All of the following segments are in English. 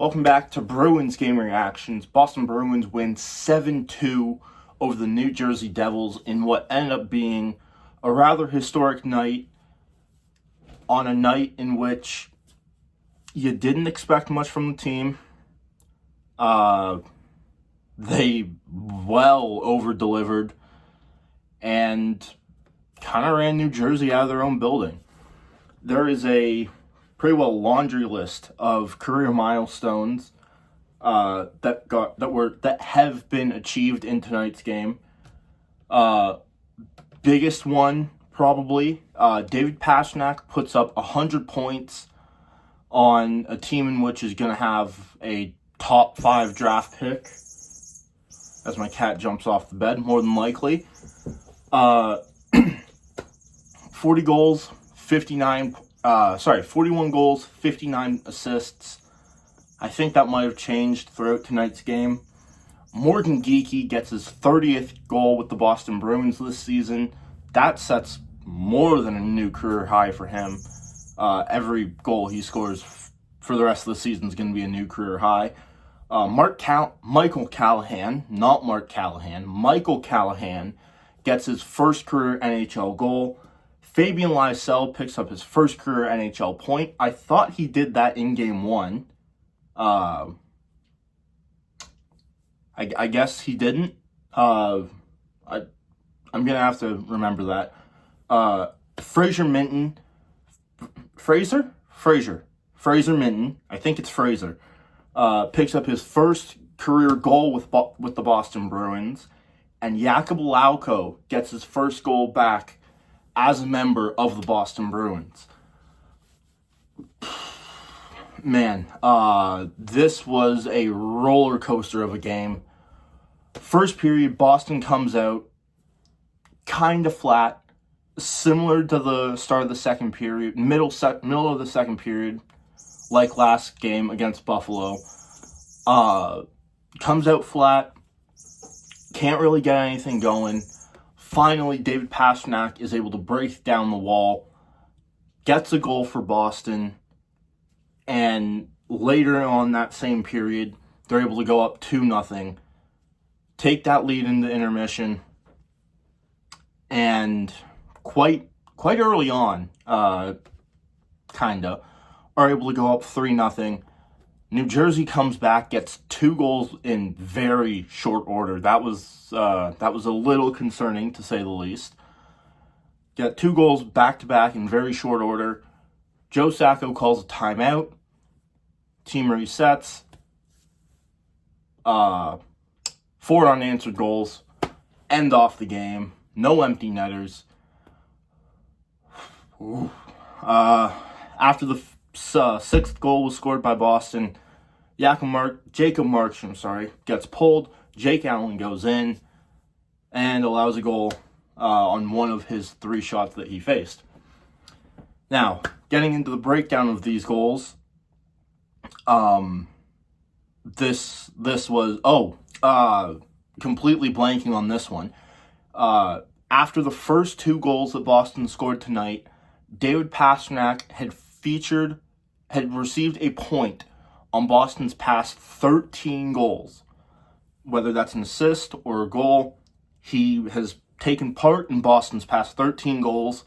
Welcome back to Bruins Game Reactions. Boston Bruins win 7-2 over the New Jersey Devils in what ended up being a rather historic night, on a night in which you didn't expect much from the team. They well over-delivered and kind of ran New Jersey out of their own building. There is a pretty well laundry list of career milestones that have been achieved in tonight's game. Biggest one probably, David Pastrnak puts up 100 points on a team in which is going to have a top 5 draft pick. As my cat jumps off the bed, more than likely. 40 goals, 41 goals, 59 assists. I think that might have changed throughout tonight's game. Morgan Geekie gets his 30th goal with the Boston Bruins this season. That sets more than a new career high for him. Every goal he scores for the rest of the season is going to be a new career high. Michael Callahan gets his first career NHL goal. Fabian Lysell picks up his first career NHL point. I thought he did that in Game 1. I guess he didn't. I'm going to have to remember that. Fraser Minton, I think it's Fraser, picks up his first career goal with the Boston Bruins. And Jakub Lauko gets his first goal back as a member of the Boston Bruins. Man, this was a roller coaster of a game. First period, Boston comes out kind of flat, similar to the start of the second period, middle of the second period, like last game against Buffalo. Comes out flat, can't really get anything going. Finally, David Pastrnak is able to break down the wall, gets a goal for Boston, and later on that same period, they're able to go up 2-0, take that lead into intermission, and quite early on, are able to go up 3-0. New Jersey comes back, gets 2 goals in very short order. That was a little concerning, to say the least. Got 2 goals back-to-back in very short order. Joe Sacco calls a timeout. Team resets. 4 unanswered goals. End off the game. No empty netters. After the 6th goal was scored by Boston, Jacob Markstrom gets pulled. Jake Allen goes in and allows a goal on one of his 3 shots that he faced. Now, getting into the breakdown of these goals, this was completely blanking on this one. After the first 2 goals that Boston scored tonight, David Pastrnak had received a point on Boston's past 13 goals. Whether that's an assist or a goal, he has taken part in Boston's past 13 goals.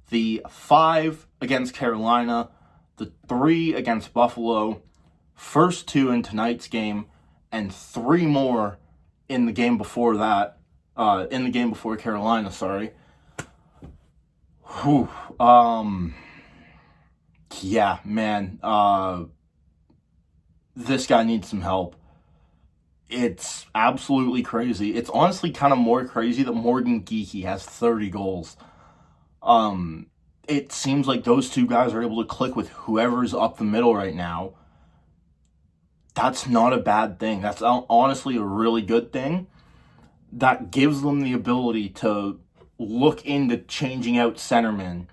The 5 against Carolina, the 3 against Buffalo, first 2 in tonight's game, and 3 more in the game before that. In the game before Carolina, Yeah, man. This guy needs some help. It's absolutely crazy. It's honestly kind of more crazy that Morgan Geekie has 30 goals. It seems like those 2 guys are able to click with whoever's up the middle right now. That's not a bad thing. That's honestly a really good thing. That gives them the ability to look into changing out centermen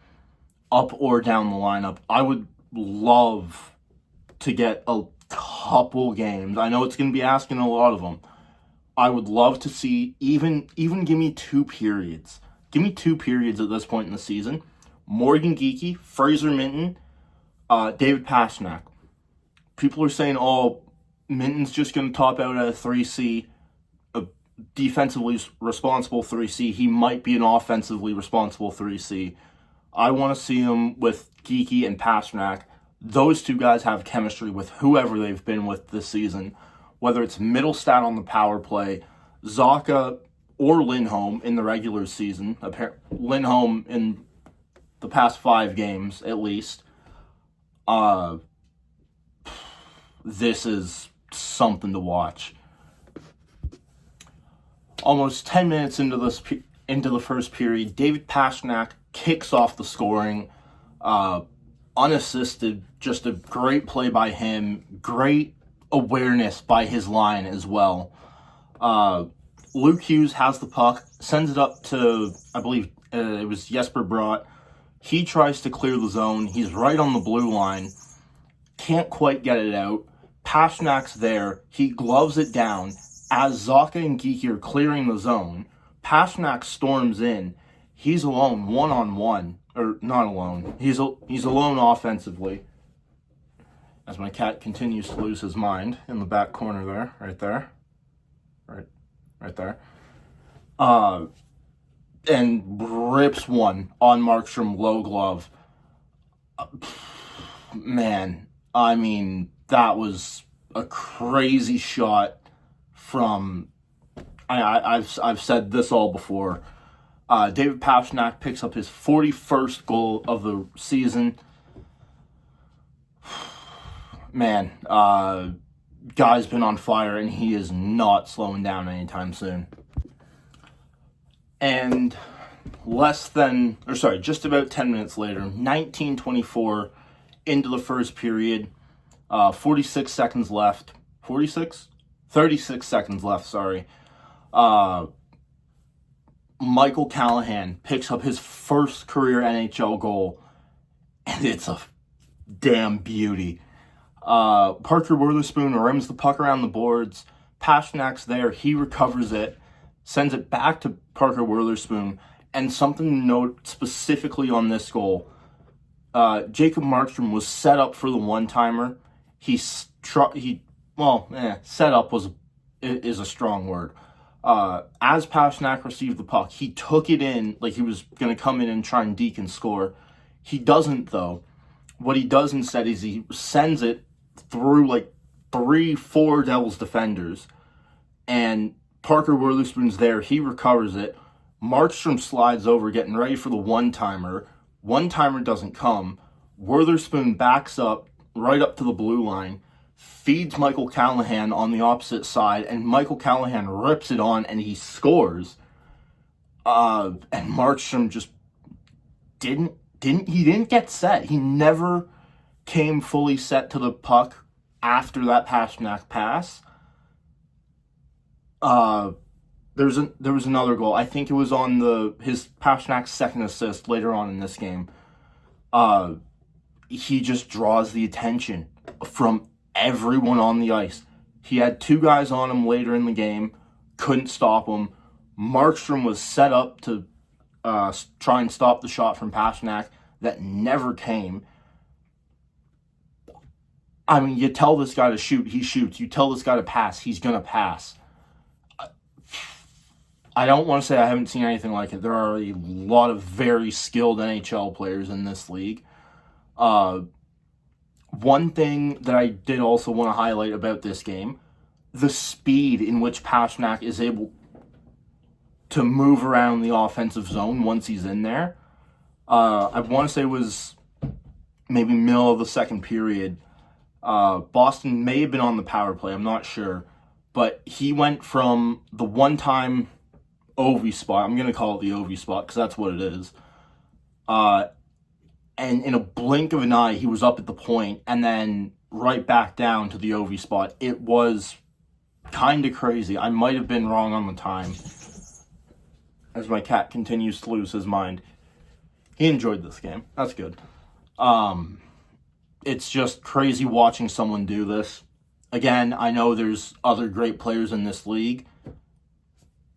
up or down the lineup. I would love to get a couple games. I know it's going to be asking a lot of them. I would love to see even give me 2 periods. Give me 2 periods at this point in the season. Morgan Geekie, Fraser Minton, David Pastrnak. people are saying, oh, Minton's just going to top out at a 3C, a defensively responsible 3C. He might be an offensively responsible 3C. I want to see him with Geekie and Pasternak. Those two guys have chemistry with whoever they've been with this season, whether it's Middlestat on the power play, Zaka or Lindholm in the regular season. Lindholm in the past 5 games, at least. This is something to watch. Almost 10 minutes into the first period, David Pasternak kicks off the scoring, unassisted. Just a great play by him. Great awareness by his line as well. Luke Hughes has the puck, sends it up to, I believe it was Jesper Bratt. He tries to clear the zone. He's right on the blue line. Can't quite get it out. Pasternak's there. He gloves it down. As Zaka and Geekie are clearing the zone, Pasternak storms in. He's alone, one-on-one. Or, not alone. He's alone offensively. As my cat continues to lose his mind in the back corner there. Right there. Right there. And rips one on Markstrom, low glove. Man, I mean, that was a crazy shot from... I've said this all before. David Pasternak picks up his 41st goal of the season. Man, guy's been on fire, and he is not slowing down anytime soon. And just about 10 minutes later, 19:24 into the first period, 46 seconds left. 46? 36 seconds left, sorry. Michael Callahan picks up his first career NHL goal, and it's a damn beauty. Parker Witherspoon rims the puck around the boards. Pasternak's there. He recovers it, sends it back to Parker Witherspoon. And something to note specifically on this goal, Jacob Markstrom was set up for the one-timer. Set up is a strong word. As Pasternak received the puck, he took it in like he was going to come in and try and deke and score. He doesn't, though. What he does instead is he sends it through like 3-4 Devils defenders, and Parker Witherspoon's there. He recovers it. Markstrom slides over, getting ready for the one-timer. One-timer doesn't come. Witherspoon backs up right up to the blue line, feeds Michael Callahan on the opposite side, and Michael Callahan rips it on, and he scores. And Markstrom just didn't get set. He never came fully set to the puck after that Pasternak pass. There was another goal. I think it was on his Pasternak's second assist later on in this game. He just draws the attention from everyone on the ice. He had 2 guys on him later in the game, couldn't stop him. Markstrom was set up to try and stop the shot from Pasternak that never came. I mean, you tell this guy to shoot, he shoots. You tell this guy to pass, he's going to pass. I don't want to say I haven't seen anything like it. There are a lot of very skilled NHL players in this league. One thing that I did also want to highlight about this game, the speed in which Pasternak is able to move around the offensive zone once he's in there. I want to say it was maybe middle of the second period. Boston may have been on the power play, I'm not sure. But he went from the one-time Ovi spot, I'm going to call it the Ovi spot because that's what it is. And in a blink of an eye, he was up at the point and then right back down to the Ovi spot. It was kind of crazy. I might have been wrong on the time. As my cat continues to lose his mind. He enjoyed this game. That's good. It's just crazy watching someone do this. Again, I know there's other great players in this league.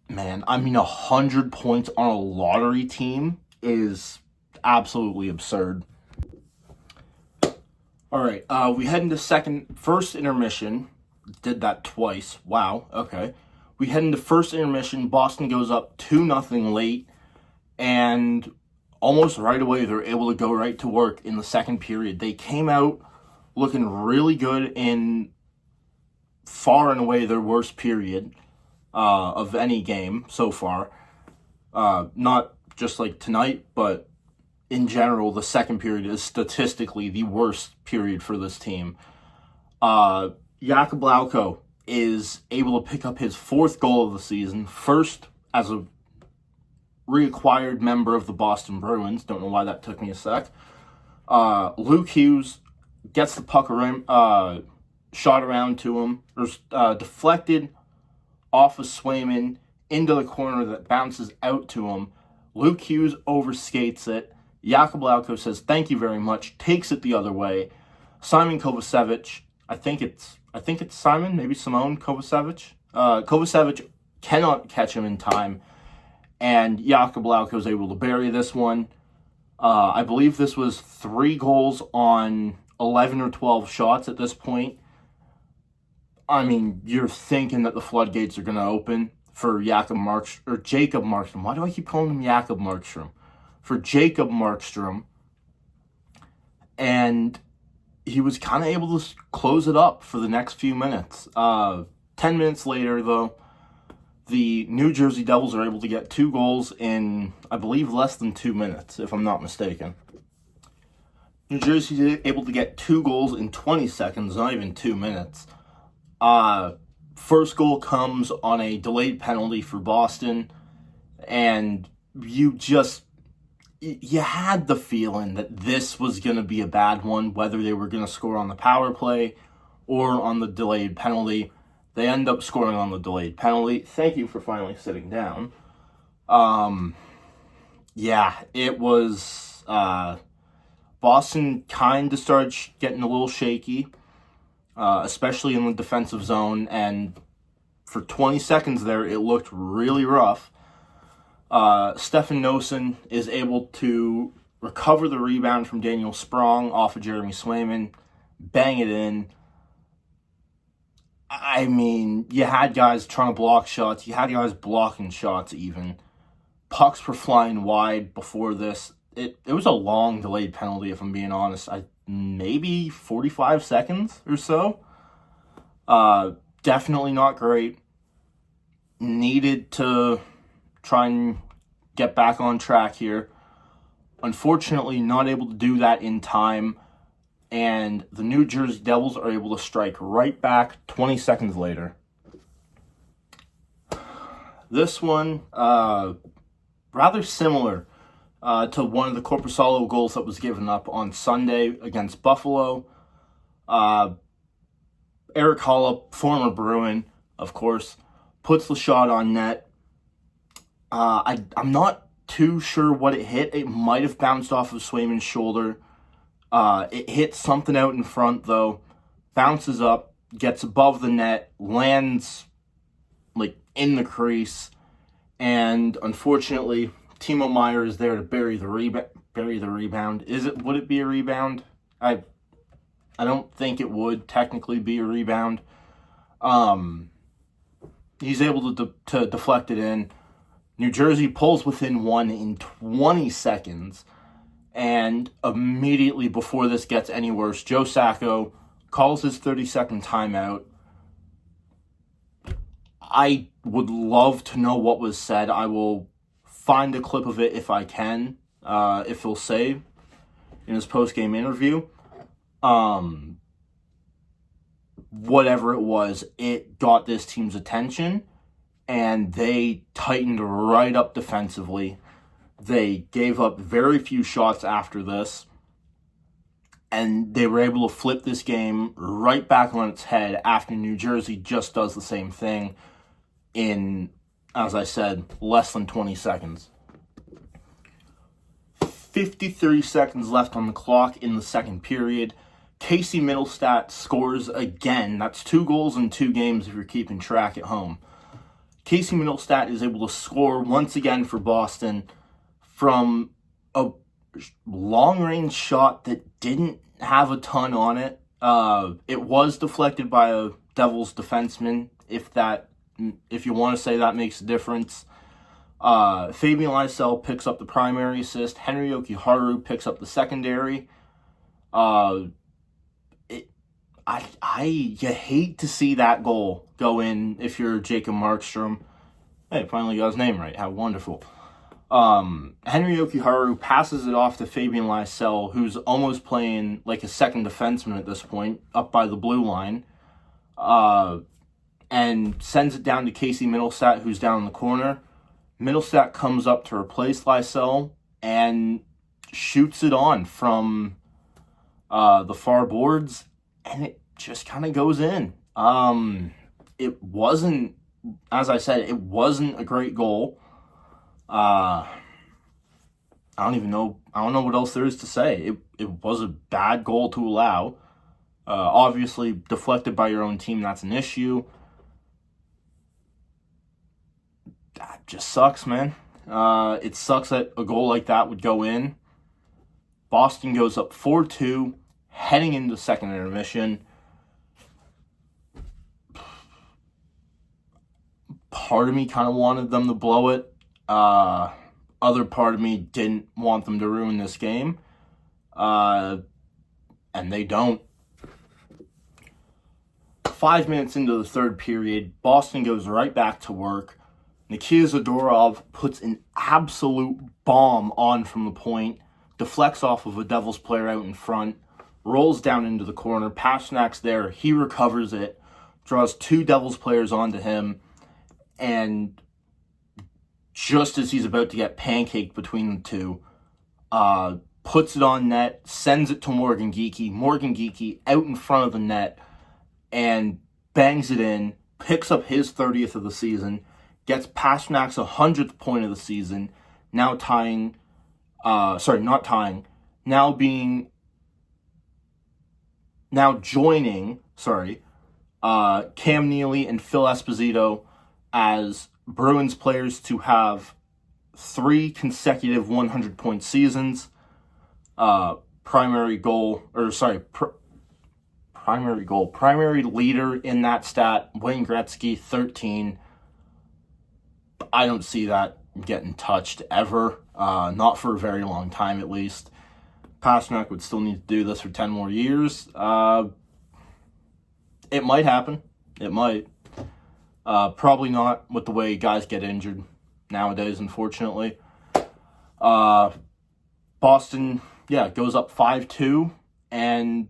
Man, I mean, 100 points on a lottery team is absolutely absurd. All right, we head into first intermission. Did that twice. Wow, okay. We head into first intermission. Boston goes up 2-0 late, and almost right away they're able to go right to work in the second period. They came out looking really good in far and away their worst period of any game so far. Not just like tonight, but in general, the second period is statistically the worst period for this team. Jakub Lauko is able to pick up his fourth goal of the season, first as a reacquired member of the Boston Bruins. Don't know why that took me a sec. Luke Hughes gets the puck around, shot around to him, or deflected off of Swayman into the corner that bounces out to him. Luke Hughes overskates it. Jakub Lauko says, "Thank you very much," takes it the other way. Simon Kovacevic, I think it's Simon, maybe Simone Kovacevic. Kovacevic cannot catch him in time, and Jakub Lauko is able to bury this one. I believe this was 3 goals on 11 or 12 shots at this point. I mean, you're thinking that the floodgates are going to open for Jacob Markstrom. Why do I keep calling him Jacob Markstrom? For Jacob Markstrom. And he was kind of able to close it up for the next few minutes. 10 minutes later, though, the New Jersey Devils are able to get 2 goals in, I believe, less than 2 minutes, if I'm not mistaken. New Jersey is able to get 2 goals in 20 seconds, not even 2 minutes. First goal comes on a delayed penalty for Boston, and you had the feeling that this was going to be a bad one, whether they were going to score on the power play or on the delayed penalty. They end up scoring on the delayed penalty. Thank you for finally sitting down. It was Boston kind of started getting a little shaky, especially in the defensive zone, and for 20 seconds there, it looked really rough. Stefan Noesen is able to recover the rebound from Daniel Sprong off of Jeremy Swayman, bang it in. I mean, you had guys trying to block shots. You had guys blocking shots even. Pucks were flying wide before this. It was a long delayed penalty, if I'm being honest. Maybe 45 seconds or so. Definitely not great. Needed to try and get back on track here. Unfortunately, not able to do that in time. And the New Jersey Devils are able to strike right back 20 seconds later. This one, rather similar to one of the Korpisalo goals that was given up on Sunday against Buffalo. Eric Holla, former Bruin, of course, puts the shot on net. I'm not too sure what it hit. It might have bounced off of Swayman's shoulder. It hit something out in front, though. Bounces up, gets above the net, lands in the crease, and unfortunately, Timo Meier is there to bury the rebound. Would it be a rebound? I don't think it would technically be a rebound. He's able to deflect it in. New Jersey pulls within 1 in 20 seconds. And immediately before this gets any worse, Joe Sacco calls his 30-second timeout. I would love to know what was said. I will find a clip of it if I can, if he'll say in his post-game interview. Whatever it was, it got this team's attention, and they tightened right up defensively. They gave up very few shots after this, and they were able to flip this game right back on its head after New Jersey just does the same thing in, as I said, less than 20 seconds. 53 seconds left on the clock in the second period. Casey Middlestat scores again. That's 2 goals in 2 games if you're keeping track at home. Casey Middlestat is able to score once again for Boston from a long-range shot that didn't have a ton on it. It was deflected by a Devils defenseman, if you want to say that makes a difference. Fabian Lysell picks up the primary assist. Henry Yokiharu picks up the secondary. You hate to see that goal go in if you're Jacob Markstrom. Hey, finally got his name right. How wonderful. Henry Yokiharu passes it off to Fabian Lysell, who's almost playing like a second defenseman at this point, up by the blue line, and sends it down to Casey Middlestat, who's down in the corner. Middlestat comes up to replace Lysell and shoots it on from the far boards, and it just kind of goes in. It wasn't, as I said, it wasn't a great goal. I don't know what else there is to say. It was a bad goal to allow. Obviously, deflected by your own team, that's an issue. That just sucks, man. It sucks that a goal like that would go in. Boston goes up 4-2, heading into second intermission. Part of me kind of wanted them to blow it. Other part of me didn't want them to ruin this game. And they don't. 5 minutes into the third period, Boston goes right back to work. Nikita Zadorov puts an absolute bomb on from the point, deflects off of a Devils player out in front, rolls down into the corner. Pasternak's there. He recovers it, draws two Devils players onto him, and just as he's about to get pancaked between the two, puts it on net, sends it to Morgan Geekie. Morgan Geekie out in front of the net and bangs it in, picks up his 30th of the season, gets Pasternak's 100th point of the season, now tying, now joining, Cam Neely and Phil Esposito as Bruins players to have 3 consecutive 100-point seasons. Primary leader in that stat, Wayne Gretzky, 13. I don't see that getting touched ever, not for a very long time at least. Pasternak would still need to do this for 10 more years. It might happen. It might. Probably not with the way guys get injured nowadays, unfortunately. Boston, goes up 5-2, and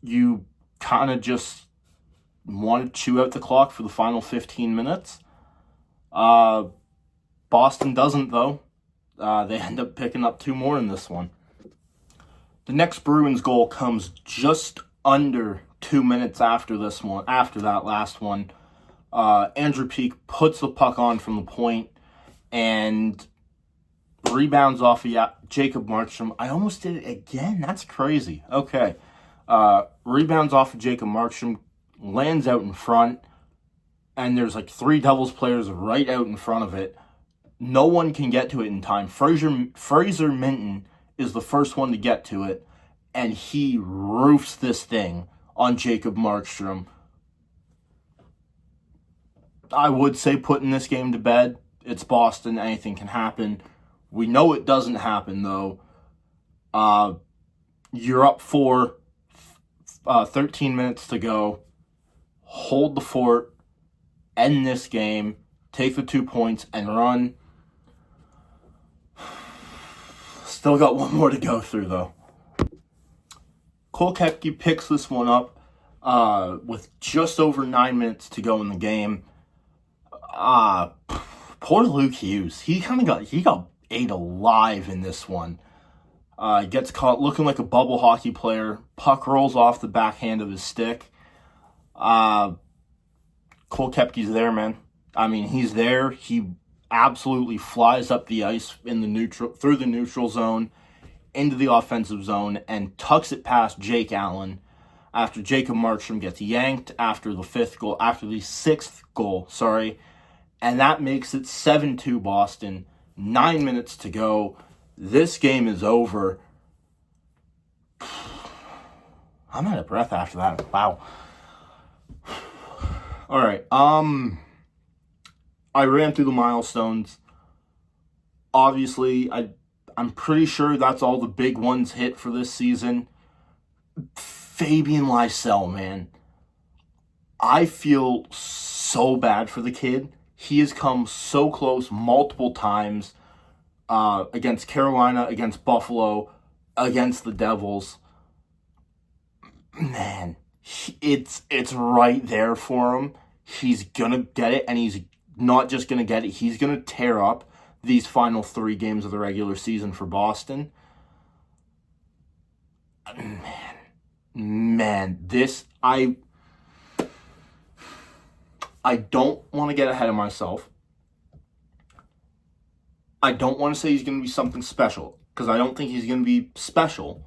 you kind of just want to chew out the clock for the final 15 minutes. Boston doesn't, though. They end up picking up 2 more in this one. The next Bruins goal comes just under 2 minutes after this one, after that last one. Andrew Peeke puts the puck on from the point and rebounds off of Jacob Markstrom. I almost did it again. That's crazy. Okay. Rebounds off of Jacob Markstrom, lands out in front, and there's like 3 Devils players right out in front of it. No one can get to it in time. Fraser Minton is the first one to get to it, and he roofs this thing on Jacob Markstrom. I would say putting this game to bed. It's Boston. Anything can happen. We know it doesn't happen, though. You're up 4, 13 minutes to go. Hold the fort. End this game. Take the 2 points and run. Still got one more to go through, though. Cole Koepke picks this one up with just over 9 minutes to go in the game. Poor Luke Hughes. He got ate alive in this one. Gets caught looking like a bubble hockey player. Puck rolls off the backhand of his stick. Cole Koepke's there, man. I mean, he's there. He absolutely flies up the ice through the neutral zone into the offensive zone and tucks it past Jake Allen after Jacob Markstrom gets yanked after the 6th goal, and that makes it 7-2 Boston. 9 minutes to go. This game is over. I'm out of breath after that. Wow. All right. I ran through the milestones. Obviously, I'm pretty sure that's all the big ones hit for this season. Fabian Lysell, man. I feel so bad for the kid. He has come so close multiple times against Carolina, against Buffalo, against the Devils. Man, it's right there for him. He's gonna get it, and he's not just gonna get it. He's gonna tear up these final 3 games of the regular season for Boston. Man, this I don't want to get ahead of myself. I don't want to say he's going to be something special, because I don't think he's going to be special.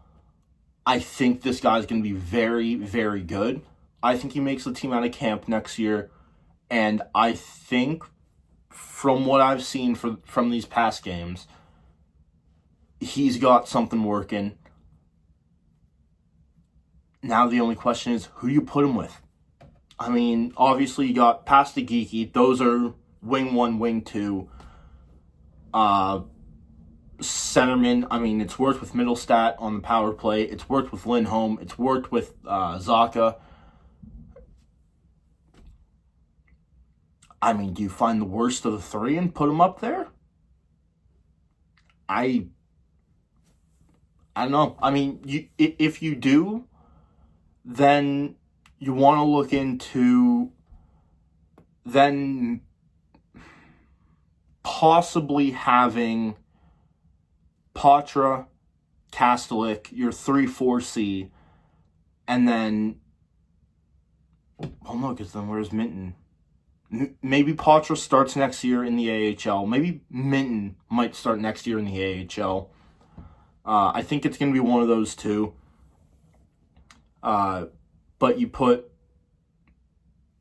I think this guy's going to be very, very good. I think he makes the team out of camp next year, and I think from what I've seen from these past games, he's got something working. Now the only question is, who do you put him with? I mean, obviously you got Pasta Geeky. Those are wing 1, wing 2. Centerman, I mean, it's worked with Middlestat on the power play. It's worked with Lindholm. It's worked with Zacha. I mean, do you find the worst of the 3 and put them up there? I don't know. I mean, if you do, then you want to look into then possibly having Patra, Kastelik, your 3-4C, and then, well, no, because then where's Minton? Maybe Patra starts next year in the AHL. Maybe Minton might start next year in the AHL. I think it's going to be one of those two. But you put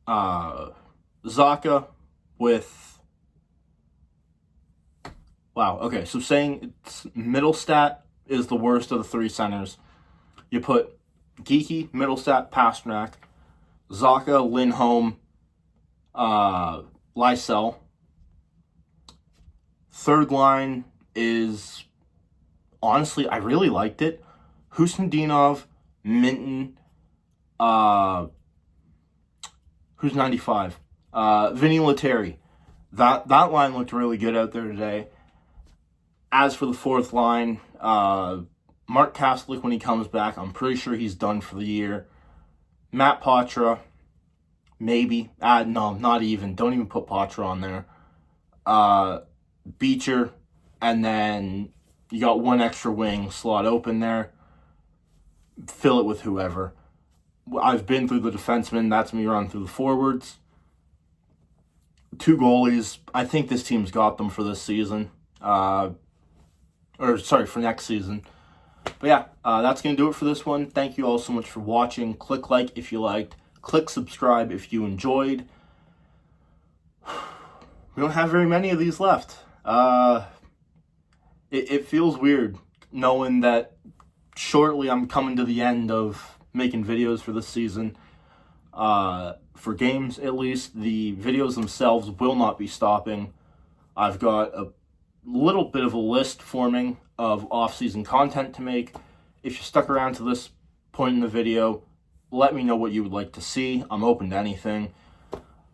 Zacha with... Wow, okay, so saying it's Middlestat is the worst of the 3 centers. You put Geeky, Middlestat, Pasternak, Zacha, Lindholm, Lysell. Third line is, honestly, I really liked it. Husnudinov, Minton, who's 95? Vinny Lettieri. That line looked really good out there today. As for the fourth line, Mark Kastelik, when he comes back, I'm pretty sure he's done for the year. Matt Patra, maybe. No, not even. Don't even put Patra on there. Beecher, and then you got one extra wing slot open there. Fill it with whoever. I've been through the defensemen. That's me run through the forwards. 2 goalies. I think this team's got them for this season. For next season. But yeah, that's going to do it for this one. Thank you all so much for watching. Click like if you liked. Click subscribe if you enjoyed. We don't have very many of these left. It feels weird knowing that shortly I'm coming to the end of making videos for this season. For games, at least, the videos themselves will not be stopping. I've got a little bit of a list forming of off-season content to make. If you stuck around to this point in the video, let me know what you would like to see. I'm open to anything.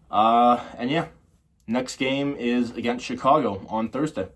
And yeah, next game is against Chicago on Thursday.